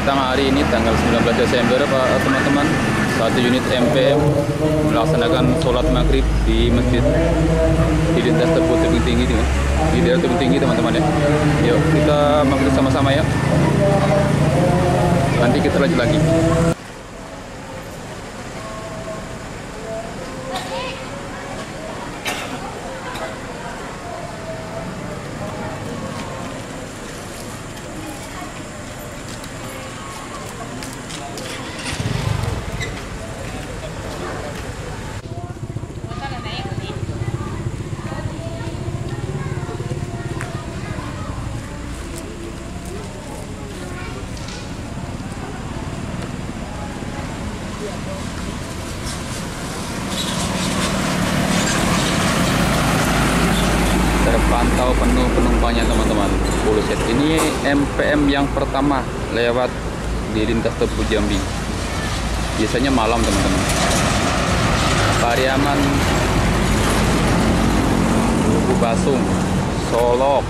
petang hari ini tanggal 19 Desember teman-teman, satu unit MPM melaksanakan sholat maghrib di masjid di lintas tebu tebing tinggi di daerah tebing tinggi teman-teman ya. Yuk kita maghrib sama-sama ya. Nanti kita lanjut lagi. Terpantau penuh penumpangnya teman-teman. Bullset ini MPM yang pertama lewat di lintas Tebu Jambi. Biasanya malam teman-teman. Pariaman, Lubu Basung, Solok.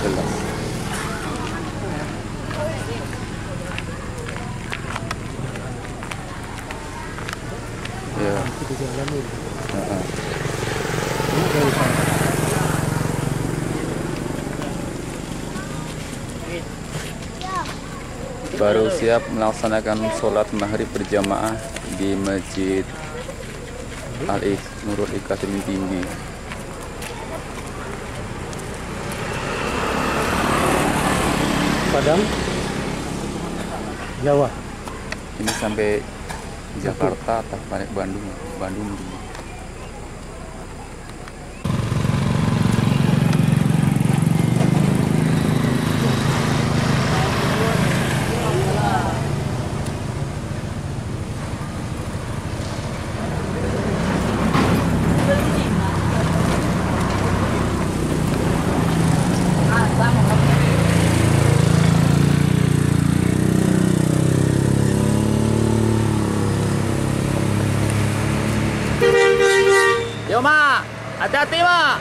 Jelas. Ya. Baru siap melaksanakan sholat maghrib berjamaah di Masjid Nurul Ikhlas Tebing Tinggi. Padang, Jawa. Ini sampai Jakarta atau balik Bandung. Yo, Mak. Hati-hati, Mak.